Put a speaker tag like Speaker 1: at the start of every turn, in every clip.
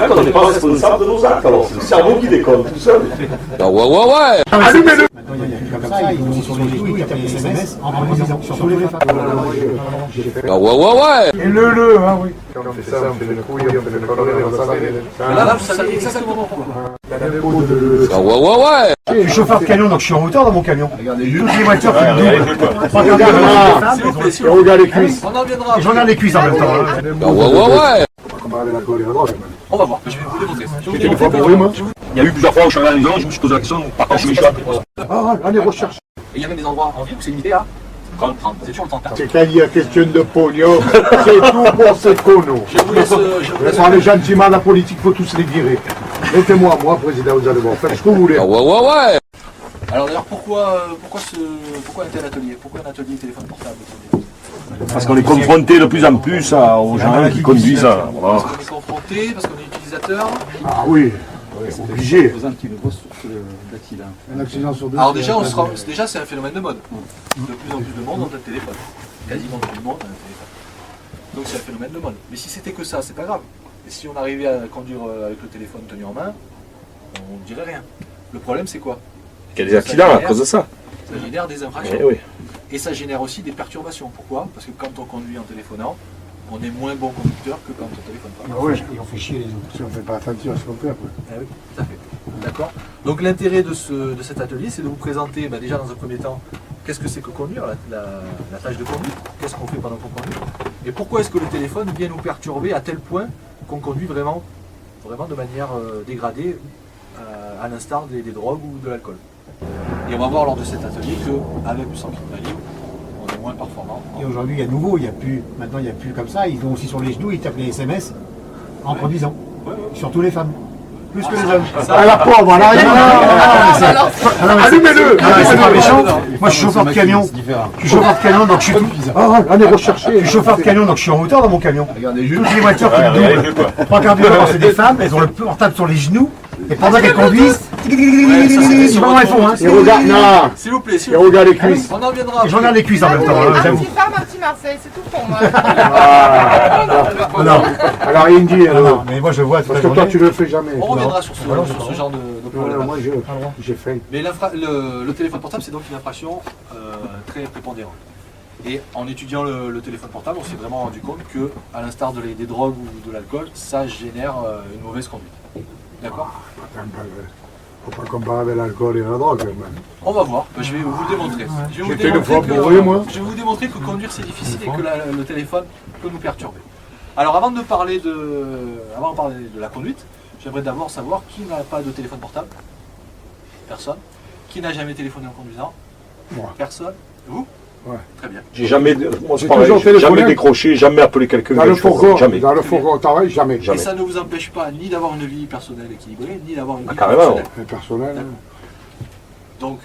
Speaker 1: actes, on n'est pas responsable de nos actes. Alors c'est le cerveau qui déconne tout seul.
Speaker 2: Ouais.
Speaker 3: Allumez-le. Maintenant, il y a plus comme ça, ils vont sur les genoux, ils tapent les SMS en disant sur tous les femmes.
Speaker 2: Ouais.
Speaker 3: Et le, hein, oui. Quand on fait ça, on fait le couille, on fait le connerie, on s'arrête.
Speaker 4: Là, vous savez exactement pourquoi.
Speaker 2: Ouais.
Speaker 3: Je suis chauffeur de camion, donc je suis en hauteur dans mon camion. Regardez, toutes les voitures qui me doublent. Regarde les cuisses.
Speaker 4: On en viendra.
Speaker 3: Et je regarde les cuisses en même temps.
Speaker 2: Ouais.
Speaker 4: On va voir, je vais vous démontrer.
Speaker 1: C'était une fois pour moi. Il y a eu plusieurs fois où je suis allé à la maison, je me suis posé la question, par contre je me suis appelé.
Speaker 3: Ah, allez, recherche.
Speaker 4: Et il y a même des endroits en ville où c'est limité à 30, c'est toujours le 30.
Speaker 5: C'est qu'il y a question de pognon, c'est tout pour ces connos.
Speaker 4: Je vous laisse.
Speaker 5: Parlez gentiment, la politique, faut tous les virer. Mettez-moi, moi, président, vous allez voir, faites ce que vous voulez.
Speaker 2: Ouais.
Speaker 4: Alors d'ailleurs, pourquoi un tel atelier? Pourquoi un atelier téléphone portable?
Speaker 1: Parce qu'on est confronté de plus en plus aux gens qui conduisent. Voilà.
Speaker 4: Parce qu'on est confronté, parce qu'on est utilisateur.
Speaker 5: Ah oui, obligé.
Speaker 3: Un accident sur deux.
Speaker 4: Alors déjà c'est un phénomène de mode. De plus en plus de monde ont un téléphone. Quasiment tout le monde a un téléphone. Donc c'est un phénomène de mode. Mais si c'était que ça, c'est pas grave. Et si on arrivait à conduire avec le téléphone tenu en main, on ne dirait rien. Le problème c'est quoi?
Speaker 1: Il y a des accidents à cause de ça.
Speaker 4: Ça génère des infractions.
Speaker 1: Oui.
Speaker 4: Et ça génère aussi des perturbations. Pourquoi? Parce que quand on conduit en téléphonant, on est moins bon conducteur que quand on téléphone pas.
Speaker 3: Ah ouais, et on fait chier les autres.
Speaker 5: Si on ne fait pas attention à ce qu'on fait après.
Speaker 4: Ah oui, tout à fait. D'accord. Donc l'intérêt de cet atelier, c'est de vous présenter déjà dans un premier temps qu'est-ce que c'est que conduire, la tâche de conduite, qu'est-ce qu'on fait pendant qu'on conduit, et pourquoi est-ce que le téléphone vient nous perturber à tel point qu'on conduit vraiment de manière dégradée, à l'instar des drogues ou de l'alcool. Et on va voir lors de cet atelier qu'avec ou sans climat libre, on est moins performant.
Speaker 3: Et aujourd'hui, il y a de nouveau, maintenant il n'y a plus comme ça, ils vont aussi sur les genoux, ils tapent les SMS en conduisant. Sur tous les femmes. Plus que les hommes.
Speaker 5: À la pauvre, à l'arrière. Allumez-le.
Speaker 3: C'est pas méchant. Moi je suis chauffeur de camion. Je suis chauffeur de camion, donc je suis tout.
Speaker 5: Ah, allez rechercher.
Speaker 3: Je suis chauffeur de camion, donc je suis en hauteur dans mon camion. Regardez, toutes les voitures qui me doublent. Trois quarts du temps, c'est des femmes, elles ont le portable sur les genoux. Et pendant qu'elles conduisent, je sais pas comment elles font.
Speaker 5: Et regarde, non.
Speaker 4: S'il vous plaît,
Speaker 5: Et regarde les cuisses.
Speaker 4: on en viendra.
Speaker 3: Et je regarde les cuisses en même temps,
Speaker 6: Un
Speaker 3: j'avoue.
Speaker 6: petit Femme, un petit Marseille, c'est tout pour moi.
Speaker 3: Non,
Speaker 5: Elle a rien dit,
Speaker 3: non, mais moi je vois toute
Speaker 5: parce
Speaker 3: la
Speaker 5: que toi,
Speaker 3: journée.
Speaker 5: tu le fais jamais.
Speaker 4: On reviendra sur ce genre de problème.
Speaker 5: Moi, j'ai faim.
Speaker 4: Mais le téléphone portable, c'est donc une infraction très prépondérante. Et en étudiant le téléphone portable, on s'est vraiment rendu compte que, à l'instar des drogues ou de l'alcool, ça génère une mauvaise conduite. D'accord?
Speaker 5: Faut pas comparer avec l'alcool et la drogue, même.
Speaker 4: On va voir, je vais vous le démontrer. Je vais
Speaker 5: J'étais une fois bourré, moi.
Speaker 4: Je vais vous démontrer que conduire c'est difficile et que le téléphone peut nous perturber. Alors avant de parler de la conduite, j'aimerais d'abord savoir qui n'a pas de téléphone portable. Personne. Qui n'a jamais téléphoné en conduisant?
Speaker 5: Moi.
Speaker 4: Personne. Vous?
Speaker 5: Ouais.
Speaker 4: Très bien.
Speaker 1: J'ai jamais, moi,
Speaker 5: J'ai
Speaker 1: c'est pareil,
Speaker 5: toujours
Speaker 1: j'ai jamais
Speaker 5: téléphoné.
Speaker 1: décroché, jamais appelé quelqu'un.
Speaker 5: Dans le fourgon,
Speaker 1: Jamais.
Speaker 5: dans le fourgon au travail, jamais.
Speaker 4: Et ça ne vous empêche pas ni d'avoir une vie personnelle équilibrée, ni d'avoir une vie
Speaker 1: carrément.
Speaker 4: professionnelle.
Speaker 5: Le personnel,
Speaker 4: Donc,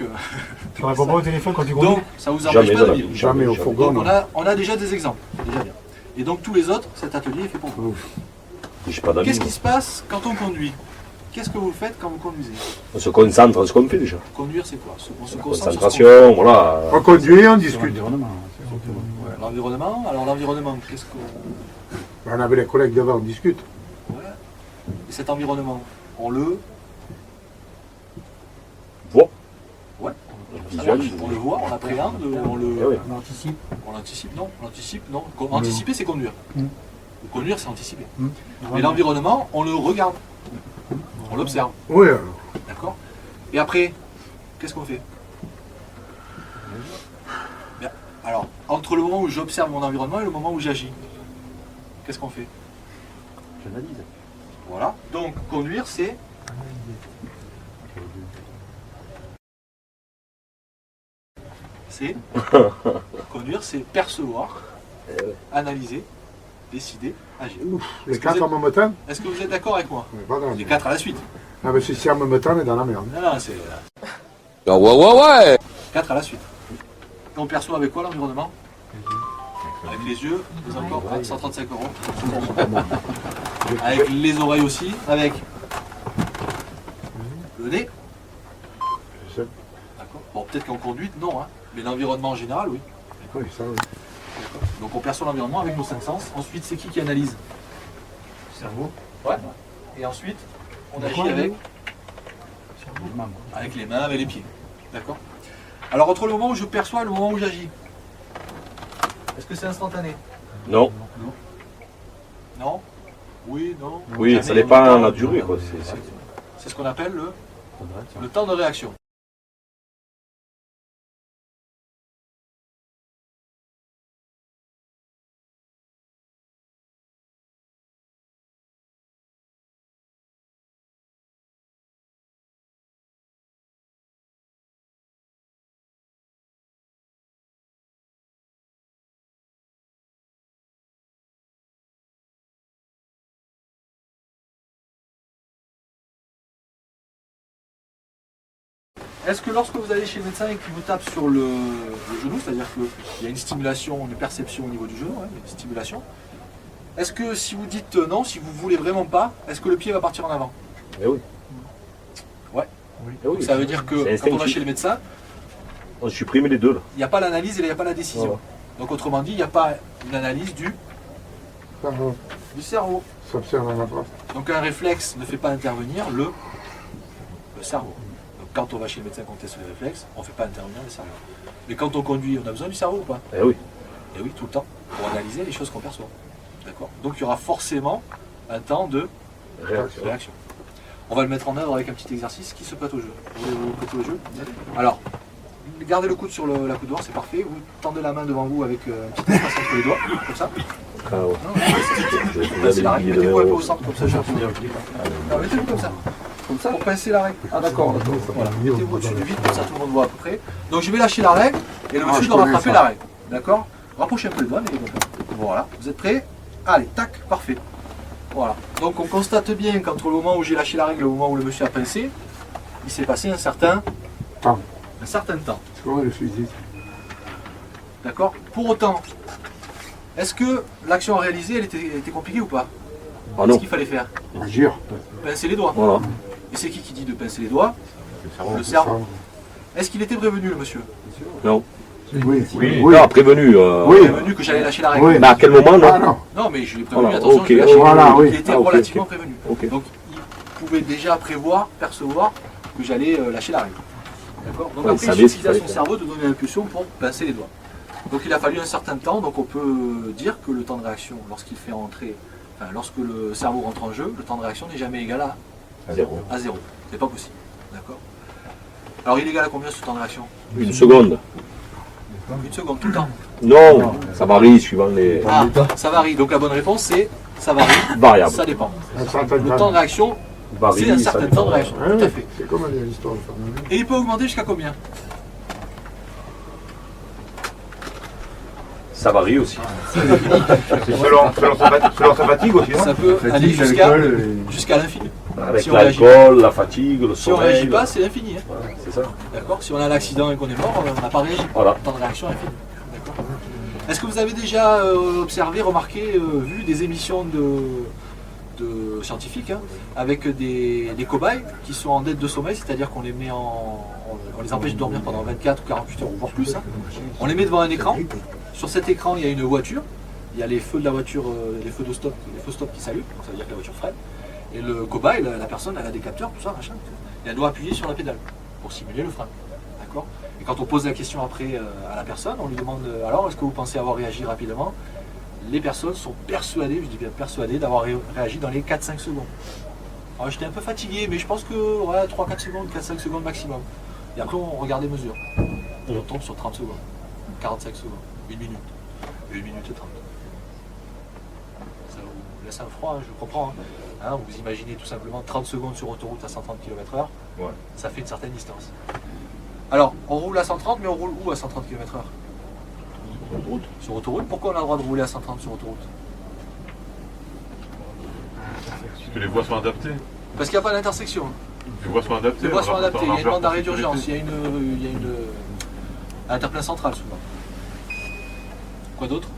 Speaker 3: Tu réponds pas au téléphone quand tu conduis.
Speaker 4: donc, ça vous empêche
Speaker 1: Jamais
Speaker 4: pas
Speaker 1: de
Speaker 4: de
Speaker 1: la
Speaker 4: vivre.
Speaker 1: vie.
Speaker 5: jamais au fourgon.
Speaker 4: Donc
Speaker 5: non.
Speaker 4: on a déjà des exemples, c'est déjà bien. Et donc tous les autres, cet atelier est fait pour vous.
Speaker 1: J'ai pas d'avis.
Speaker 4: Qu'est-ce qui se passe quand on conduit? Qu'est-ce que vous faites quand vous conduisez?
Speaker 1: On se concentre sur ce qu'on fait déjà.
Speaker 4: Conduire, c'est quoi? On se concentre sur ce qu'on
Speaker 1: Concentration, voilà.
Speaker 5: On conduit, on discute.
Speaker 4: fait. L'environnement, alors l'environnement, qu'est-ce que...
Speaker 5: On avait les collègues devant, on discute.
Speaker 4: Ouais. Et cet environnement, on le...
Speaker 1: Voix.
Speaker 4: Ouais. Ça
Speaker 1: Visuel.
Speaker 4: marche. On le voit, on l'appréhende, on le...
Speaker 1: Eh oui.
Speaker 3: On anticipe.
Speaker 4: On l'anticipe, non. On l'anticipe, non. Anticiper, c'est conduire.
Speaker 3: Mm.
Speaker 4: Ou conduire, c'est anticiper. Mais l'environnement, on le regarde. On l'observe.
Speaker 5: Oui,
Speaker 4: D'accord? Et après, qu'est-ce qu'on fait? Bien. Alors, entre le moment où j'observe mon environnement et le moment où j'agis, qu'est-ce qu'on fait? J'analyse. Voilà. Donc, conduire, c'est... Conduire, c'est percevoir, analyser, décider, agir.
Speaker 5: les quatre en même temps.
Speaker 4: Est-ce que vous êtes d'accord avec moi?
Speaker 5: On est pas dans la
Speaker 4: Les
Speaker 5: merde.
Speaker 4: 4 à la suite.
Speaker 5: Ah, mais si c'est en même temps, on est dans la merde.
Speaker 4: Non, non, c'est
Speaker 2: Ouais.
Speaker 4: 4 à la suite. Et on perçoit avec quoi l'environnement? Avec les yeux, les encore, 135 €. Avec les oreilles aussi, avec le nez.
Speaker 5: C'est-
Speaker 4: D'accord. Bon, peut-être qu'en conduite, non, hein. Mais l'environnement en général, oui.
Speaker 5: Oui, ça, oui.
Speaker 4: D'accord. Donc on perçoit l'environnement avec nos 5 sens. Ensuite, c'est qui analyse? Le cerveau. Ouais. Et ensuite, on agit avec les mains, avec les pieds. D'accord? Alors entre le moment où je perçois et le moment où j'agis, est-ce que c'est instantané?
Speaker 1: Non.
Speaker 4: Non? Oui, non?
Speaker 1: Oui,
Speaker 4: Jamais,
Speaker 1: ça dépend
Speaker 4: on
Speaker 1: de la
Speaker 4: attend.
Speaker 1: durée. Quoi.
Speaker 4: C'est ce qu'on appelle le temps de réaction. Est-ce que lorsque vous allez chez le médecin et qu'il vous tape sur le genou, c'est-à-dire qu'il y a une stimulation, une perception au niveau du genou, hein, une stimulation, est-ce que si vous dites non, si vous voulez vraiment pas, est-ce que le pied va partir en avant?
Speaker 1: Eh oui.
Speaker 4: Ouais.
Speaker 1: Eh oui.
Speaker 4: Ça veut dire que
Speaker 1: C'est
Speaker 4: quand on va
Speaker 1: instinctif.
Speaker 4: chez le médecin,
Speaker 1: On supprime les deux là.
Speaker 4: il n'y a pas l'analyse et il n'y a pas la décision.
Speaker 1: Voilà.
Speaker 4: Donc autrement dit, il n'y a pas une analyse du cerveau.
Speaker 5: S'observe à la place.
Speaker 4: Donc un réflexe ne fait pas intervenir le cerveau. Donc quand on va chez le médecin qu'on teste le réflexe, on ne fait pas intervenir le cerveau. Mais quand on conduit, on a besoin du cerveau ou pas?
Speaker 1: Eh oui.
Speaker 4: Et oui, tout le temps, pour analyser les choses qu'on perçoit. D'accord? Donc il y aura forcément un temps de réaction. On va le mettre en œuvre avec un petit exercice qui se prête au jeu. Vous voulez vous prêter au jeu? Alors, gardez le coude sur la coudoir, c'est parfait. Vous tendez la main devant vous avec un petit espace entre les doigts, comme ça.
Speaker 1: Ah ouais.
Speaker 4: Pincez la règle. Mettez-vous un peu au centre, comme ça, je vais Non, mettez-vous comme ça. Comme ça? Pour pincer la règle. Ah d'accord. Voilà. Mettez-vous au-dessus du vide, comme ça tout le monde voit à peu près. Donc je vais lâcher la règle et le monsieur doit rattraper la règle. D'accord? Rapprochez un peu les doigts, mais voilà. Vous êtes prêts? Allez, tac, parfait. Voilà. Donc on constate bien qu'entre le moment où j'ai lâché la règle et le moment où le monsieur a pincé, il s'est passé un certain temps.
Speaker 5: C'est comment le fusil?
Speaker 4: D'accord? Pour autant, est-ce que l'action réalisée, elle était compliquée ou pas?
Speaker 1: Ah
Speaker 4: Qu'est-ce
Speaker 1: non.
Speaker 4: qu'il fallait faire?
Speaker 5: Agir.
Speaker 4: Pincer les doigts.
Speaker 1: Voilà.
Speaker 4: Et c'est qui dit de pincer les doigts? Le cerveau. Est-ce qu'il était prévenu, le monsieur?
Speaker 1: Non.
Speaker 5: Oui.
Speaker 1: Oui. Ah, prévenu.
Speaker 5: Oui.
Speaker 4: Prévenu que j'allais lâcher la règle.
Speaker 5: Oui.
Speaker 1: Mais à quel moment non?
Speaker 5: Ah non.
Speaker 4: Non, mais je l'ai prévenu,
Speaker 1: Voilà,
Speaker 4: attention,
Speaker 1: ok.
Speaker 4: je l'ai lâché.
Speaker 5: Voilà, oui.
Speaker 4: Il était
Speaker 1: Ah, ok,
Speaker 4: relativement
Speaker 1: ok.
Speaker 4: prévenu.
Speaker 1: Ok.
Speaker 4: Donc, il pouvait déjà prévoir, percevoir que j'allais lâcher la règle. D'accord? Donc,
Speaker 1: Ouais,
Speaker 4: après,
Speaker 1: il savait
Speaker 4: il
Speaker 1: ce qu'il
Speaker 4: suffisait à
Speaker 1: fallait
Speaker 4: son
Speaker 1: faire.
Speaker 4: cerveau de donner l'impulsion pour pincer les doigts. Donc, il a fallu un certain temps. Donc, on peut dire que le temps de réaction, lorsqu'il fait entrer, enfin, lorsque le cerveau rentre en jeu, le temps de réaction n'est jamais égal à
Speaker 1: Zéro.
Speaker 4: C'est pas possible. D'accord? Alors, il est égal à combien ce temps de réaction?
Speaker 1: Une seconde.
Speaker 4: Une seconde, tout le temps.
Speaker 1: Non, ça varie suivant les
Speaker 4: Ah, ça varie. Donc, la bonne réponse, c'est ça varie.
Speaker 1: variables.
Speaker 4: Ça dépend.
Speaker 5: Un certain
Speaker 4: Le temps de réaction,
Speaker 1: Varie,
Speaker 4: c'est un
Speaker 1: ça
Speaker 4: certain
Speaker 1: dépend.
Speaker 4: temps de réaction.
Speaker 5: Ah
Speaker 4: Tout
Speaker 5: oui,
Speaker 4: à fait.
Speaker 5: c'est comme l'histoire de famille.
Speaker 4: Et il peut augmenter jusqu'à combien?
Speaker 1: Ça varie aussi.
Speaker 5: Selon sa fatigue aussi,
Speaker 4: Ça peut aller jusqu'à l'infini.
Speaker 1: Avec
Speaker 4: Si on réagit
Speaker 1: l'alcool, la fatigue, le
Speaker 4: Si on ne réagit
Speaker 1: sommeil.
Speaker 4: pas, c'est l'infini. Hein.
Speaker 1: Voilà, c'est ça.
Speaker 4: D'accord? Si on a un accident et qu'on est mort, on n'a pas réagi.
Speaker 1: Voilà.
Speaker 4: Le temps de réaction est infini. D'accord? Est-ce que vous avez déjà observé, remarqué, vu des émissions de scientifiques hein, avec des cobayes qui sont en dette de sommeil, c'est-à-dire qu'on les met on les empêche de dormir pendant 24 ou 48 heures, voire plus. Hein. On les met devant un écran. Sur cet écran, il y a une voiture. Il y a les feux de la voiture, les feux stop qui s'allument. Donc ça veut dire que la voiture freine. Et le cobaye, la personne, elle a des capteurs, tout ça, machin. Et elle doit appuyer sur la pédale pour simuler le frein. D'accord? Et quand on pose la question après à la personne, on lui demande alors, est-ce que vous pensez avoir réagi rapidement? Les personnes sont persuadées, je dis bien persuadées, d'avoir réagi dans les 4-5 secondes. Alors j'étais un peu fatigué, mais je pense que ouais, 3-4 secondes, 4-5 secondes maximum. Et après, on regarde les mesures. Et on tombe sur 30 secondes, 45 secondes, 1 minute, 1 minute et 30. Ça vous laisse un froid, je comprends. Hein, vous imaginez tout simplement 30 secondes sur autoroute à 130 km/h,
Speaker 1: Ouais.
Speaker 4: ça fait une certaine distance. Alors, on roule à 130, mais on roule où à 130 km/h? Sur autoroute. Pourquoi on a le droit de rouler à 130 sur autoroute?
Speaker 7: Parce que les voies sont adaptées.
Speaker 4: Parce qu'il n'y a pas d'intersection.
Speaker 7: Les voies sont adaptées.
Speaker 4: Les voies sont adaptées, il y a une bande d'arrêt
Speaker 7: d'urgence.
Speaker 4: d'urgence, il y a une interplein central souvent. Quoi d'autre?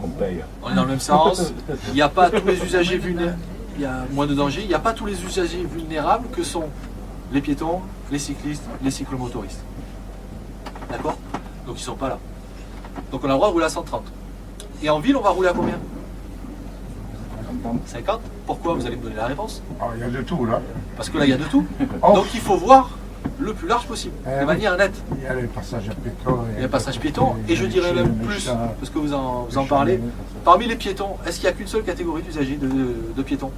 Speaker 1: On paye.
Speaker 4: On est dans le même sens, il n'y a pas tous les usagers vulnérables, il y a moins de danger, il n'y a pas tous les usagers vulnérables que sont les piétons, les cyclistes, les cyclomotoristes. D'accord? Donc ils ne sont pas là. Donc on a le droit de rouler à 130. Et en ville, on va rouler à combien?
Speaker 5: 50.
Speaker 4: 50. Pourquoi? Vous allez me donner la réponse.
Speaker 5: Ah, il y a de tout là.
Speaker 4: Parce que là, il y a de tout.
Speaker 5: Oh.
Speaker 4: Donc il faut voir le plus large possible, de
Speaker 5: oui.
Speaker 4: manière nette.
Speaker 5: Il y a les passages à piétons.
Speaker 4: Il y a un passage piéton, et je dirais même plus, parce que vous en parlez, parmi les piétons, est-ce qu'il n'y a qu'une seule catégorie d'usagers de piétons?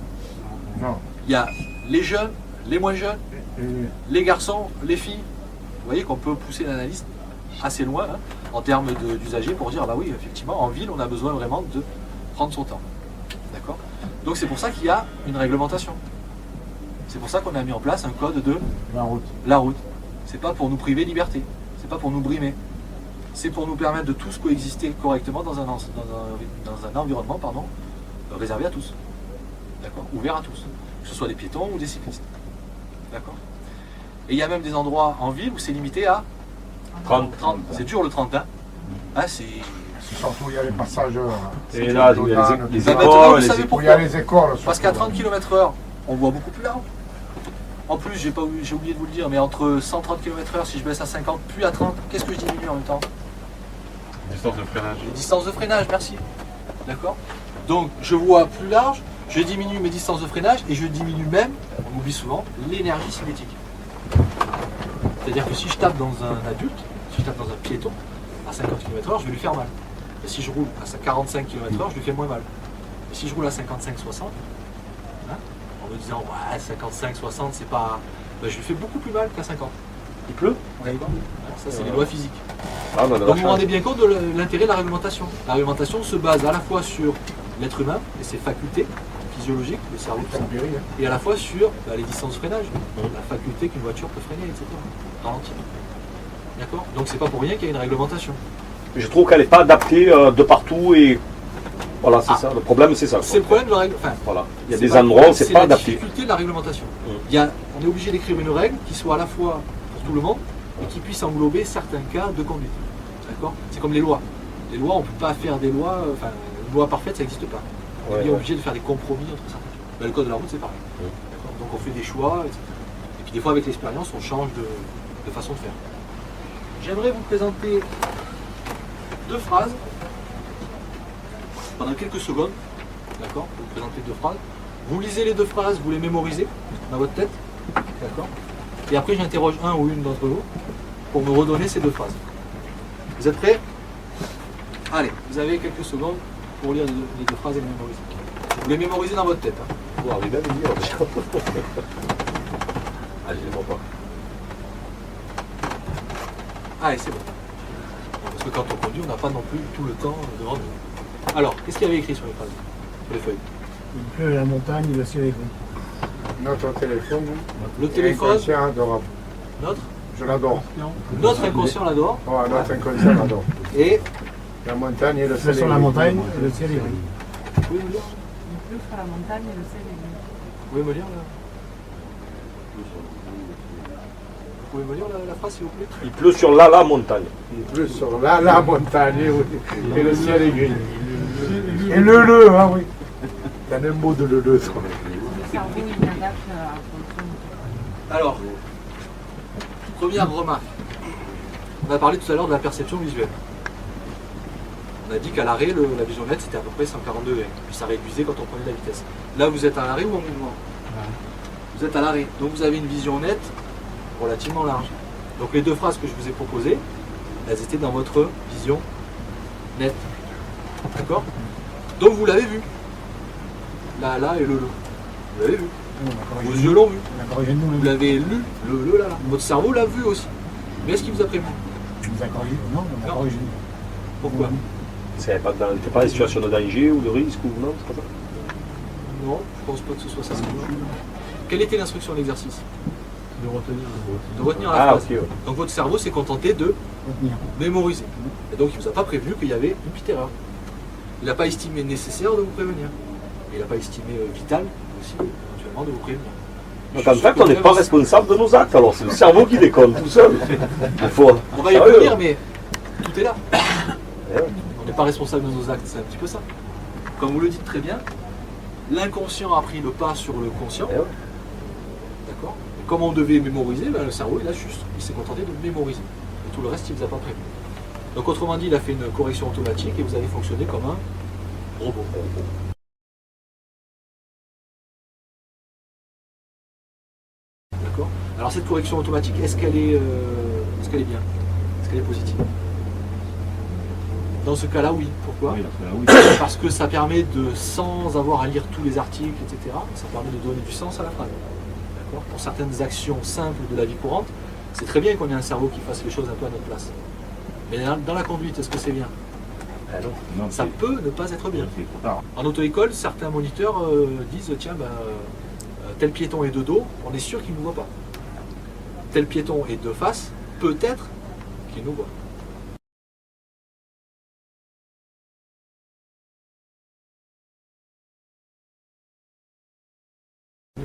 Speaker 5: Non.
Speaker 4: Il y a les jeunes, les moins jeunes,
Speaker 5: Et
Speaker 4: les garçons, les filles. Vous voyez qu'on peut pousser l'analyse assez loin hein, en termes d'usagers pour dire, ah bah oui, effectivement, en ville, on a besoin vraiment de prendre son temps. D'accord? Donc c'est pour ça qu'il y a une réglementation. C'est pour ça qu'on a mis en place un code de
Speaker 5: la route.
Speaker 4: la route. C'est pas pour nous priver de liberté, c'est pas pour nous brimer. C'est pour nous permettre de tous coexister correctement dans un environnement réservé à tous. D'accord? Ouvert à tous. Que ce soit des piétons ou des cyclistes. D'accord? Et il y a même des endroits en ville où c'est limité à 30. C'est dur le 30, hein? Ah, c'est...
Speaker 5: C'est surtout il y a les passages.
Speaker 1: Et là, il y a les
Speaker 4: Bah, maintenant,
Speaker 1: écoles,
Speaker 4: vous
Speaker 1: les
Speaker 4: savez
Speaker 1: écoles.
Speaker 5: Où il y a
Speaker 4: pourquoi?
Speaker 5: les écoles.
Speaker 4: Parce qu'à 30 km/h, on voit beaucoup plus large. En plus, j'ai oublié de vous le dire, mais entre 130 km/h, si je baisse à 50, puis à 30, qu'est-ce que je diminue en même temps?
Speaker 7: Distance de freinage.
Speaker 4: Distance de freinage, merci. D'accord? Donc, je vois plus large, je diminue mes distances de freinage et je diminue même, on oublie souvent, l'énergie cinétique. C'est-à-dire que si je tape dans un adulte, si je tape dans un piéton, à 50 km/h, je vais lui faire mal. Et si je roule à 45 km/h, je lui fais moins mal. Et si je roule à 55-60, hein, en me disant, ouais, 55-60, c'est pas... Ben, je lui fais beaucoup plus mal qu'à 50.
Speaker 1: Il pleut?
Speaker 4: D'accord? Ça, c'est les lois physiques.
Speaker 1: Ah, bah,
Speaker 4: Donc vous vous rendez bien compte de l'intérêt de la réglementation. La réglementation se base à la fois sur l'être humain et ses facultés physiologiques, le cerveau, tout ça, et à la fois sur les distances de freinage, la faculté qu'une voiture peut freiner, etc. Ralentir. D'accord? Donc c'est pas pour rien qu'il y a une réglementation.
Speaker 1: Je trouve qu'elle n'est pas adaptée de partout et voilà, c'est ça. Le problème, c'est ça.
Speaker 4: C'est le problème de la règle. Enfin,
Speaker 1: Voilà. Il y a des endroits où c'est pas
Speaker 4: la
Speaker 1: adapté.
Speaker 4: difficulté de la réglementation. On est obligé d'écrire une règle qui soit à la fois pour tout le monde et qui puisse englober certains cas de conduite. D'accord? C'est comme les lois. Les lois, on ne peut pas faire des lois, enfin, une loi parfaite, ça n'existe pas. On est obligé de faire des compromis entre certains cas. Ben, le code de la route, c'est pareil. D'accord? Donc on fait des choix, etc. Et puis des fois, avec l'expérience, on change de façon de faire. J'aimerais vous présenter deux phrases pendant quelques secondes. D'accord? Je vais vous présenter deux phrases. Vous lisez les deux phrases, vous les mémorisez dans votre tête. D'accord? Et après, j'interroge un ou une d'entre vous pour me redonner ces deux phrases. Vous êtes prêts? Allez, vous avez quelques secondes pour lire les deux phrases et les mémoriser. Vous les mémorisez dans votre tête. Hein.
Speaker 1: Faut arriver à me dire. Ah, je les vois pas.
Speaker 4: Allez, c'est bon. Parce que quand on conduit, on n'a pas non plus tout le temps devant nous. Alors, qu'est-ce qu'il y avait écrit sur les phrases? Sur les feuilles?
Speaker 3: Il pleut, la montagne, le ciel est gris.
Speaker 5: Notre téléphone.
Speaker 4: Le téléphone,
Speaker 5: Inconscient adorable.
Speaker 4: notre inconscient l'adore.
Speaker 5: Ouais, notre inconscient l'adore.
Speaker 4: Et
Speaker 5: La montagne et le
Speaker 3: Il
Speaker 5: ciel.
Speaker 3: pleut sur la montagne, le ciel est gris.
Speaker 4: vous pouvez me lire?
Speaker 6: Il pleut sur la montagne et le ciel est gris.
Speaker 4: Vous pouvez me lire là? Vous pouvez me lire la phrase s'il vous plaît?
Speaker 1: Il pleut sur la montagne.
Speaker 5: Il pleut sur la montagne et le ciel est gris. Et le, hein, oui. Il y a un mot de le.
Speaker 6: Le cerveau, il adapte en fonction de...
Speaker 4: Alors, première remarque. On a parlé tout à l'heure de la perception visuelle. On a dit qu'à l'arrêt, la vision nette c'était à peu près 140 degrés. Puis ça réduisait quand on prenait la vitesse. Là, vous êtes à l'arrêt ou en mouvement? Vous êtes à l'arrêt. Donc vous avez une vision nette relativement large. Donc les deux phrases que je vous ai proposées, elles étaient dans votre vision nette. D'accord? Donc vous l'avez vu. Là et le. Vous l'avez vu. Vos yeux l'ont vu. Vous l'avez lu, le là. Votre cerveau l'a vu aussi. Mais est-ce qu'il vous a prévenu?
Speaker 3: Il nous a corrigé. Non, on a
Speaker 4: Non.
Speaker 3: corrigé.
Speaker 4: Pourquoi?
Speaker 1: C'est pas en situation de danger ou de risque ou non, c'est pas ça?
Speaker 4: Non, je pense pas que ce soit ça. Quelle était l'instruction de l'exercice? De retenir la
Speaker 1: Ah,
Speaker 4: phrase.
Speaker 1: ok. Ouais.
Speaker 4: Donc votre cerveau s'est contenté de
Speaker 3: Retenir.
Speaker 4: mémoriser. Et donc il ne vous a pas prévenu qu'il y avait une petite erreur. Il n'a pas estimé nécessaire de vous prévenir. Il n'a pas estimé vital aussi, éventuellement, de vous prévenir.
Speaker 1: Donc en fait, on n'est pas responsable de nos actes, alors c'est le cerveau qui déconne tout seul. Il faut...
Speaker 4: On va y
Speaker 1: Sérieux.
Speaker 4: revenir, mais tout est là.
Speaker 1: Eh ouais.
Speaker 4: On n'est pas responsable de nos actes, c'est un petit peu ça. Comme vous le dites très bien, l'inconscient a pris le pas sur le conscient.
Speaker 1: Eh ouais.
Speaker 4: D'accord? Et comme on devait mémoriser, ben, le cerveau il a juste, il s'est contenté de mémoriser. Et tout le reste, il ne vous a pas prévu. Donc autrement dit, il a fait une correction automatique et vous avez fonctionné comme un robot. Alors cette correction automatique, est-ce qu'elle est, bien? Est-ce qu'elle est positive? Dans ce cas-là, oui. Pourquoi? Parce que ça permet de, sans avoir à lire tous les articles, etc., ça permet de donner du sens à la phrase. D'accord? Pour certaines actions simples de la vie courante, c'est très bien qu'on ait un cerveau qui fasse les choses un peu à notre place. Mais dans la conduite, est-ce que c'est bien?
Speaker 5: Non,
Speaker 4: Ça peut ne pas être bien.
Speaker 5: c'est trop tard.
Speaker 4: En auto-école, certains moniteurs disent tiens, tel piéton est de dos, on est sûr qu'il ne nous voit pas. Tel piéton est de face, peut-être qu'il nous voit.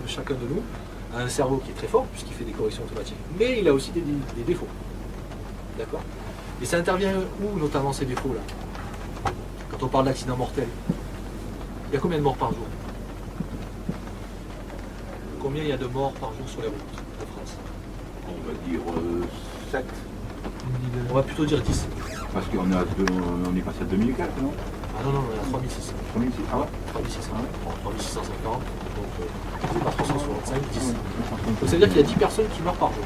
Speaker 4: Chacun de nous a un cerveau qui est très fort puisqu'il fait des corrections automatiques, mais il a aussi des défauts. D'accord? Et ça intervient où notamment ces défauts-là? Quand on parle d'accident mortel, il y a combien de morts par jour? Combien il y a de morts par jour sur les routes de France?
Speaker 5: On va dire 7.
Speaker 4: On va plutôt dire 10.
Speaker 5: Parce qu'on est passé à 2004, non?
Speaker 4: Ah non, il y a 3600.
Speaker 5: 3600. Ah ouais?
Speaker 4: 3600. Bon, 3650, donc c'est pas 365, 10. Donc ça veut dire qu'il y a 10 personnes qui meurent par jour.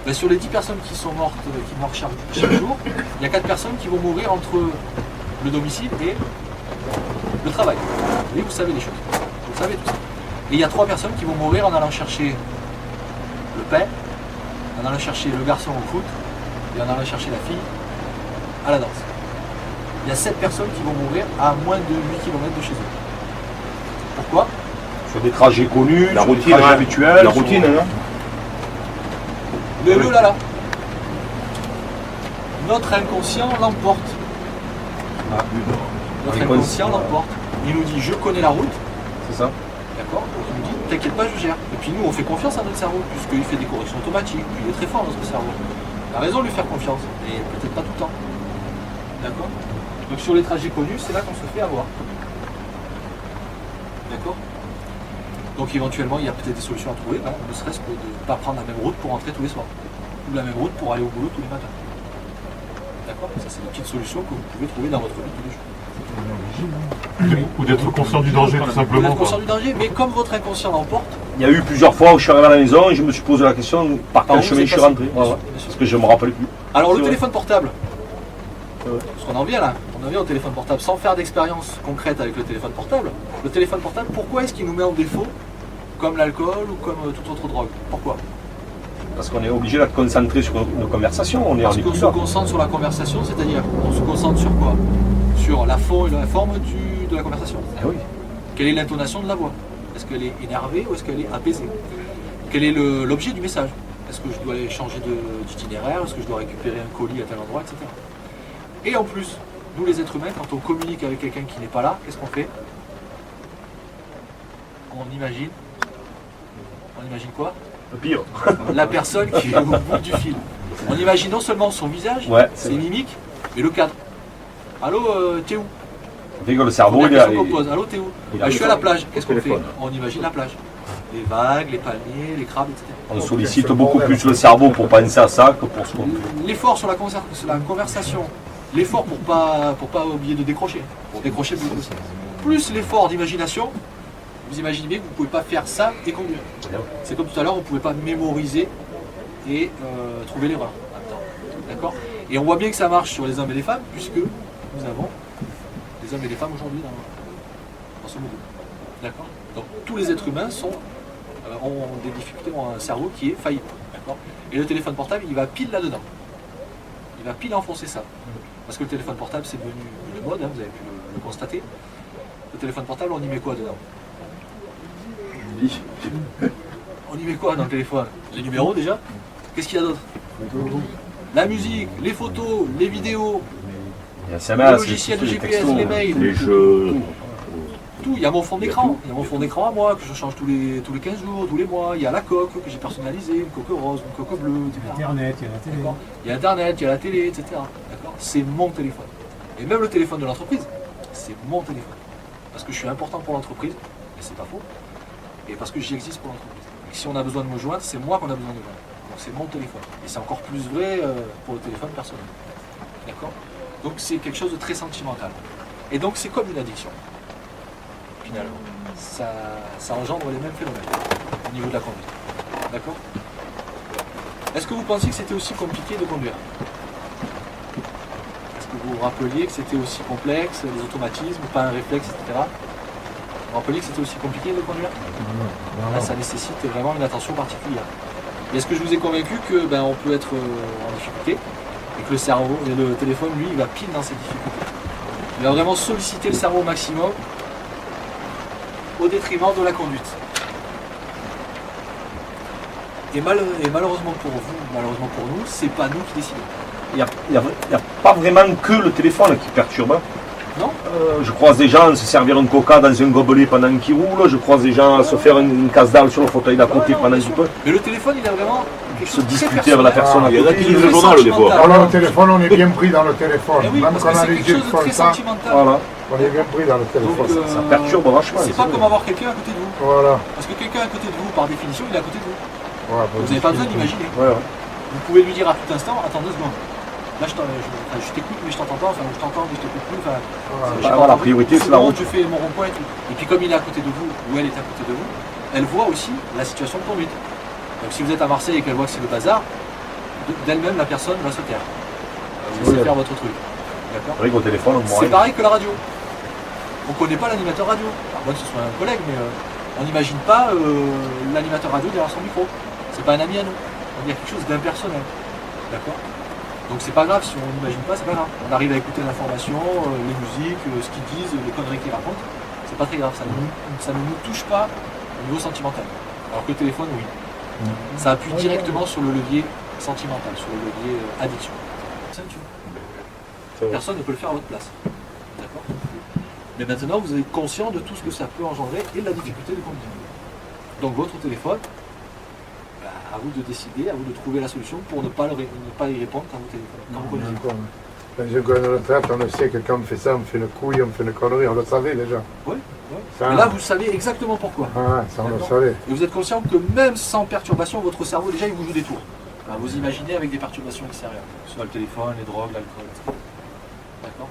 Speaker 4: Ben, sur les 10 personnes qui sont mortes, qui meurent chaque jour, il y a 4 personnes qui vont mourir entre le domicile et le travail. Vous savez les choses. Vous savez tout ça. Et il y a 3 personnes qui vont mourir en allant chercher le père, en allant chercher le garçon au foot et en allant chercher la fille à la danse. Il y a 7 personnes qui vont mourir à moins de 8 km de chez eux. Pourquoi?
Speaker 1: Sur des trajets connus,
Speaker 5: La
Speaker 1: sur des
Speaker 5: routine,
Speaker 1: trajets
Speaker 5: hein.
Speaker 1: habituels.
Speaker 5: La routine, non?
Speaker 4: Le là. Notre inconscient l'emporte. Notre inconscient l'emporte. Il nous dit je connais la route.
Speaker 1: C'est ça.
Speaker 4: D'accord? Donc il nous dit t'inquiète pas, je gère. Et puis nous on fait confiance à notre cerveau, puisqu'il fait des corrections automatiques, puis il est très fort notre cerveau. On a raison de lui faire confiance, mais peut-être pas tout le temps. D'accord? Donc sur les trajets connus, c'est là qu'on se fait avoir. D'accord? Donc éventuellement il y a peut-être des solutions à trouver, ne serait-ce que de ne pas prendre la même route pour rentrer tous les soirs. Ou la même route pour aller au boulot tous les matins. D'accord? Ça c'est des petites solutions que vous pouvez trouver dans votre vie tous les jours.
Speaker 7: Ou d'être conscient du danger, tout
Speaker 4: Vous
Speaker 7: simplement.
Speaker 4: êtes conscient du danger, mais comme votre inconscient l'emporte,
Speaker 1: Il y a eu plusieurs fois où je suis arrivé à la maison et je me suis posé la question par
Speaker 4: Par
Speaker 1: quel
Speaker 4: où
Speaker 1: chemin
Speaker 4: vous
Speaker 1: je suis
Speaker 4: êtes
Speaker 1: rentré.
Speaker 4: passé?
Speaker 1: Ouais, ouais.
Speaker 4: Bien sûr.
Speaker 1: Parce que je me rappelle plus.
Speaker 4: alors le
Speaker 1: C'est vrai.
Speaker 4: téléphone portable,
Speaker 1: C'est vrai.
Speaker 4: parce qu'on en vient là, on en vient au téléphone portable sans faire d'expérience concrète avec le téléphone portable. Le téléphone portable, pourquoi est-ce qu'il nous met en défaut comme l'alcool ou comme toute autre drogue? Pourquoi?
Speaker 1: Parce qu'on est obligé d'être concentré sur nos conversations. On est en
Speaker 4: Parce qu'on se
Speaker 1: écouteur.
Speaker 4: concentre sur la conversation, c'est-à-dire on se concentre sur quoi? Sur la forme de la conversation.
Speaker 1: Eh oui.
Speaker 4: Quelle est l'intonation de la voix? Est-ce qu'elle est énervée ou est-ce qu'elle est apaisée? Quel est l'objet du message? Est-ce que je dois aller changer d'itinéraire? Est-ce que je dois récupérer un colis à tel endroit, etc. Et en plus, nous les êtres humains, quand on communique avec quelqu'un qui n'est pas là, qu'est-ce qu'on fait? On imagine quoi?
Speaker 1: Le pire.
Speaker 4: La personne qui est au bout du fil. On imagine non seulement son visage,
Speaker 1: Ouais,
Speaker 4: ses mimiques, mais le cadre. Allô, t'es où?
Speaker 1: Ça fait que le cerveau, il
Speaker 4: Première
Speaker 1: est.
Speaker 4: question qu'on pose. Allô, t'es où?
Speaker 1: il a
Speaker 4: Je suis à la plage. Qu'est-ce qu'on fait?
Speaker 1: téléphone.
Speaker 4: On imagine la plage. Les vagues, les palmiers, les crabes, etc.
Speaker 1: On sollicite beaucoup plus le cerveau pour penser à ça que pour ce qu'on fait.
Speaker 4: L'effort sur la conversation, l'effort pour pas oublier de décrocher, pour décrocher plus l'effort d'imagination, vous imaginez bien que vous ne pouvez pas faire ça et conduire. C'est comme tout à l'heure, on ne pouvait pas mémoriser et trouver l'erreur. D'accord? Et on voit bien que ça marche sur les hommes et les femmes, puisque nous avons des hommes et des femmes aujourd'hui dans ce monde. D'accord? Donc tous les êtres humains ont des difficultés, ont un cerveau qui est faillible. D'accord? Et le téléphone portable, il va pile là-dedans. Il va pile enfoncer ça. Parce que le téléphone portable, c'est devenu une mode, vous avez pu le constater. Le téléphone portable, on y met quoi dedans? On y met quoi dans le téléphone? Les numéros déjà? Qu'est-ce qu'il y a d'autre? La musique, les photos, les vidéos,
Speaker 1: Il y a
Speaker 4: le
Speaker 1: SMS,
Speaker 4: logiciel de
Speaker 1: les
Speaker 4: GPS,
Speaker 1: textos,
Speaker 4: les mails,
Speaker 5: Les jeux.
Speaker 4: tout. Il y a mon fond d'écran. Il y a mon fond d'écran à moi que je change tous les 15 jours, tous les mois. Il y a la coque que j'ai personnalisée, une coque rose, une coque bleue, etc.
Speaker 3: Internet, il y a la télé.
Speaker 4: D'accord. Il y a Internet, il y a la télé, etc. D'accord. C'est mon téléphone. Et même le téléphone de l'entreprise, c'est mon téléphone. Parce que je suis important pour l'entreprise, et c'est pas faux. Et parce que j'y existe pour l'entreprise. Et si on a besoin de me joindre, c'est moi qu'on a besoin de joindre. Donc c'est mon téléphone. Et c'est encore plus vrai pour le téléphone personnel. D'accord? Donc c'est quelque chose de très sentimental. Et donc c'est comme une addiction. finalement. Ça engendre les mêmes phénomènes au niveau de la conduite. D'accord? Est-ce que vous pensiez que c'était aussi compliqué de conduire? Est-ce que vous vous rappeliez que c'était aussi complexe, les automatismes, pas un réflexe, etc. Vous vous rappeliez que c'était aussi compliqué de conduire? Là, ça nécessite vraiment une attention particulière. Et est-ce que je vous ai convaincu que on peut être en difficulté et que le cerveau, et le téléphone, lui, il va pile dans ces difficultés. Il va vraiment solliciter le cerveau au maximum au détriment de la conduite. Et malheureusement pour vous, malheureusement pour nous, c'est pas nous qui décidons.
Speaker 1: Il n'y a pas vraiment que le téléphone qui perturbe.
Speaker 4: Non?
Speaker 1: Je croise des gens se servir un coca dans un gobelet pendant qu'ils roulent. Je croise des gens se faire une casse-dalle sur le fauteuil d'à côté pendant qu'ils peuvent.
Speaker 4: Mais le téléphone, il a vraiment quelque
Speaker 1: Se
Speaker 4: chose de très
Speaker 1: discuter avec la
Speaker 4: personnel.
Speaker 1: personne à côté.
Speaker 2: qui lisent le journal, des fois.
Speaker 5: Alors le téléphone, on est bien pris dans le téléphone.
Speaker 4: Eh oui,
Speaker 5: Même
Speaker 4: parce
Speaker 5: quand
Speaker 4: que
Speaker 5: on a
Speaker 4: c'est
Speaker 5: les
Speaker 4: quelque
Speaker 5: yeux
Speaker 4: chose
Speaker 5: qui
Speaker 4: de
Speaker 5: font
Speaker 4: très
Speaker 5: ça,
Speaker 4: sentimental.
Speaker 1: Voilà.
Speaker 5: on est bien pris dans le téléphone.
Speaker 4: Donc,
Speaker 1: Ça perturbe vachement.
Speaker 4: c'est pas comme avoir quelqu'un à côté de vous.
Speaker 5: Voilà.
Speaker 4: Parce que quelqu'un à côté de vous, par définition, il est à côté de vous.
Speaker 5: Ouais,
Speaker 4: Vous n'avez pas besoin d'imaginer.
Speaker 1: Ouais, ouais.
Speaker 4: Vous pouvez lui dire à tout instant, attends 2 secondes. Là, je t'écoute, mais je t'entends pas. Enfin, je t'entends, mais je t'écoute plus. Enfin, je
Speaker 1: Voilà,
Speaker 4: t'entends
Speaker 1: la
Speaker 4: plus.
Speaker 1: priorité, c'est la route.
Speaker 4: Je fais mon rond-point et tout. Et puis, comme il est à côté de vous, ou elle est à côté de vous, elle voit aussi la situation de conduite. Donc, si vous êtes à Marseille et qu'elle voit que c'est le bazar, d'elle-même, la personne va se taire. Vous laissez faire votre truc. D'accord?
Speaker 1: Avec au téléphone, on
Speaker 4: C'est pareil que la radio. On ne connaît pas l'animateur radio. À moins que ce soit un collègue, mais on n'imagine pas l'animateur radio derrière son micro. C'est pas un ami à nous. Il y a quelque chose d'impersonnel. D'accord? Donc c'est pas grave si on n'imagine pas, c'est pas grave. On arrive à écouter l'information, les musiques, ce qu'ils disent, les conneries qu'ils racontent. C'est pas très grave. Ça ne nous touche pas au niveau sentimental. Alors que le téléphone, oui. Ça appuie directement sur le levier sentimental, sur le levier addiction. Personne ne peut le faire à votre place. D'accord? Mais maintenant, vous êtes conscient de tout ce que ça peut engendrer et de la difficulté de conduire. Donc votre téléphone, à vous de décider, à vous de trouver la solution pour ne pas y répondre quand vous conduisez.
Speaker 5: Quand je gagne la retraite, on le sait que quand on fait ça, on fait une couille, on fait une connerie, on le savait déjà.
Speaker 4: Oui.
Speaker 5: Ça,
Speaker 4: Et là, vous savez exactement pourquoi.
Speaker 5: ça on le
Speaker 4: D'accord.
Speaker 5: savait.
Speaker 4: Et vous êtes conscient que même sans perturbation, votre cerveau, déjà, il vous joue des tours. Alors, vous imaginez avec des perturbations extérieures, soit le téléphone, les drogues, l'alcool, etc. D'accord?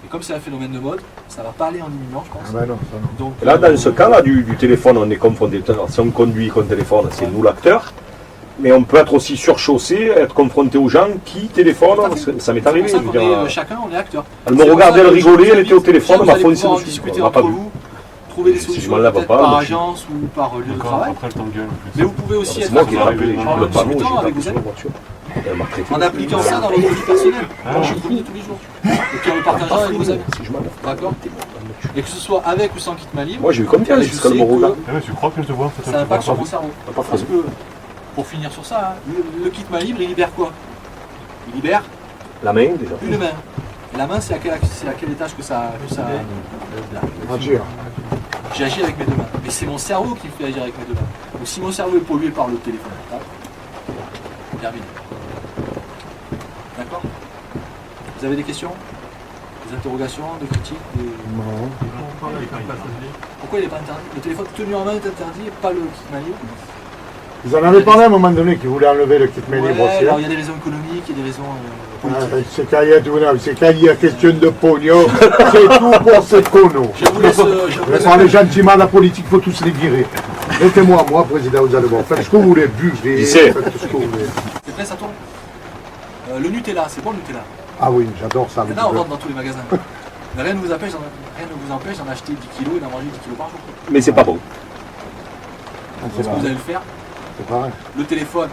Speaker 4: Et comme c'est un phénomène de mode, ça va pas aller en diminuant, je pense.
Speaker 5: Ah ben non, ça non.
Speaker 4: Donc,
Speaker 1: Et là, dans ce cas-là du téléphone, on est confronté. Si on conduit avec un téléphone, c'est nous l'acteur. Mais on peut être aussi surchaussé, être confronté aux gens qui téléphonent. Parce que ça m'est arrivé.
Speaker 4: C'est
Speaker 1: Je
Speaker 4: pour
Speaker 1: veux
Speaker 4: ça
Speaker 1: dire,
Speaker 4: qu'on est, chacun, on est acteur.
Speaker 1: elle
Speaker 4: C'est
Speaker 1: me
Speaker 4: pour
Speaker 1: regardait,
Speaker 4: ça
Speaker 1: elle
Speaker 4: que je
Speaker 1: rigolait,
Speaker 4: vous
Speaker 1: elle était au
Speaker 4: invite,
Speaker 1: téléphone,
Speaker 4: vous
Speaker 1: elle m'a
Speaker 4: allez
Speaker 1: foncé
Speaker 4: pouvoir en
Speaker 1: dessus.
Speaker 4: discuter
Speaker 1: On n'a pas
Speaker 4: entre
Speaker 1: vu.
Speaker 4: vous, trouver des
Speaker 1: Si
Speaker 4: solutions
Speaker 1: je m'en lave
Speaker 4: peut-être
Speaker 1: pas,
Speaker 4: par
Speaker 1: je suis-
Speaker 4: agence ou par lieu de
Speaker 7: D'accord,
Speaker 4: travail.
Speaker 7: après elle t'engueule en plus.
Speaker 4: Mais vous pouvez aussi
Speaker 1: C'est
Speaker 4: être
Speaker 1: moi qui l'ai
Speaker 7: arrivé,
Speaker 1: appelé.
Speaker 7: en
Speaker 1: Le panneau,
Speaker 4: discutant
Speaker 1: j'ai
Speaker 4: avec
Speaker 1: tapé
Speaker 4: vos
Speaker 1: sur
Speaker 4: amis.
Speaker 1: la voiture. Elle m'a traité.
Speaker 4: En appliquant ça dans votre vie personnelle, chez vous tous les jours. Et puis en le partageant avec vos amis.
Speaker 1: Si je m'en lave.
Speaker 4: D'accord? Et que ce soit avec ou sans kit libre,
Speaker 1: Moi, j'ai eu confiance
Speaker 4: je
Speaker 1: jusqu'à
Speaker 4: sais
Speaker 1: le regarde.
Speaker 7: Ah ouais, tu crois que je te vois en fait,
Speaker 4: ça impacte sur mon cerveau.
Speaker 1: T'as pas
Speaker 4: Parce
Speaker 1: fait.
Speaker 4: que, pour finir sur ça, hein, le kit libre, il libère quoi? Il libère
Speaker 1: La main, déjà.
Speaker 4: une main. La main, c'est à quel étage que ça
Speaker 5: Agir.
Speaker 4: J'agis avec mes 2 mains. Mais c'est mon cerveau qui me fait agir avec mes 2 mains. Donc si mon cerveau est pollué par le téléphone portable, terminé. D'accord? Vous avez des questions? Des interrogations, des critiques,
Speaker 5: Non.
Speaker 4: Pourquoi il n'est pas interdit? Le téléphone tenu en main est interdit et pas le kit main libre?
Speaker 5: Vous en avez parlé à un moment donné qui voulait enlever le kit main
Speaker 4: Ouais,
Speaker 5: libre aussi.
Speaker 4: alors
Speaker 5: hein.
Speaker 4: il y a des raisons économiques, il y a des raisons politiques.
Speaker 5: C'est quand il y a question de pognon, c'est tout pour ce cono.
Speaker 4: Je vous laisse,
Speaker 5: Je vais parler gentiment, la politique, il faut tous les virer. Mettez-moi, moi, président, vous allez voir. Faites ce que vous voulez, buvez,
Speaker 1: sais.
Speaker 5: faites ce que vous voulez.
Speaker 4: C'est prêt, ça tourne? Le Nutella, c'est bon le Nutella?
Speaker 5: Ah oui, j'adore ça.
Speaker 4: Il y en a en vente dans tous les magasins. Mais rien ne vous empêche d'en acheter 10 kilos et d'en manger 10 kilos par jour.
Speaker 1: Mais c'est pas bon.
Speaker 5: Ah,
Speaker 4: Ce
Speaker 5: c'est
Speaker 4: que vous
Speaker 5: pareil.
Speaker 4: allez le faire,
Speaker 5: C'est pareil.
Speaker 4: le téléphone,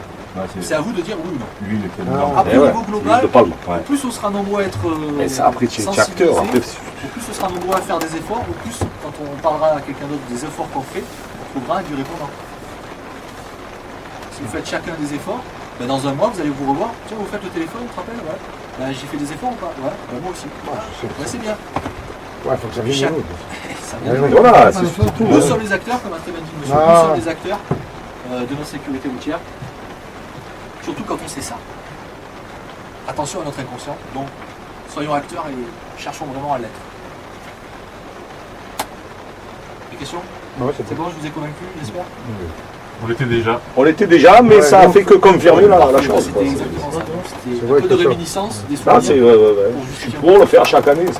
Speaker 4: c'est à vous de dire oui ou non.
Speaker 7: Lui, il était
Speaker 5: Ah.
Speaker 7: dedans.
Speaker 4: Après,
Speaker 1: Eh
Speaker 4: au
Speaker 1: ouais,
Speaker 4: niveau
Speaker 1: l'huile
Speaker 4: global,
Speaker 1: de palme.
Speaker 4: au plus on sera nombreux à être
Speaker 1: Mais ça, après, tu es acteur.
Speaker 4: sensibilisés,
Speaker 1: Après,
Speaker 4: au plus on sera nombreux à faire des efforts, au plus, quand on parlera à quelqu'un d'autre des efforts qu'on fait, on trouvera du répondant. Si vous faites chacun des efforts, ben dans un mois, vous allez vous revoir. Tiens, vous faites le téléphone, tu te rappelles? Ouais. Ben, j'ai fait des efforts ou pas? Ouais, ben, moi aussi.
Speaker 5: Ouais, je sais.
Speaker 4: Ouais, c'est bien.
Speaker 5: Ouais, faut que ça vienne
Speaker 4: Chaque-
Speaker 5: de nous.
Speaker 4: Ça
Speaker 5: Ouais,
Speaker 4: vient
Speaker 5: ouais.
Speaker 4: de-
Speaker 1: voilà, c'est surtout.
Speaker 4: Nous sommes les acteurs, comme a très bien dit monsieur,
Speaker 5: Ah.
Speaker 4: nous sommes les acteurs de notre sécurité routière, surtout quand on sait ça. Attention à notre inconscient, donc soyons acteurs et cherchons vraiment à l'être. Des questions?
Speaker 5: Ouais, c'est
Speaker 4: C'est bon, je vous ai convaincu, j'espère?
Speaker 7: On l'était déjà.
Speaker 1: On l'était déjà, mais ça a fait que confirmer la chose.
Speaker 4: C'était exactement ça. C'était
Speaker 5: vrai
Speaker 4: un peu
Speaker 5: que
Speaker 4: de
Speaker 5: ça-
Speaker 4: réminiscence, des
Speaker 1: Ah,
Speaker 4: souvenirs.
Speaker 1: je suis pour le faire chaque année, ça.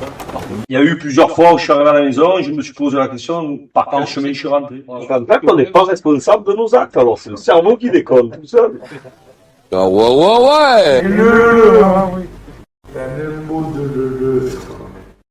Speaker 1: Il y a eu plusieurs fois où je suis arrivé à la maison et je me suis posé la question par quel chemin je suis rentré. En fait, on n'est pas responsable de nos actes, alors c'est le cerveau qui déconne tout seul.
Speaker 2: Ah ouais, ouais, ouais.
Speaker 5: Et le, ah oui. T'as un beau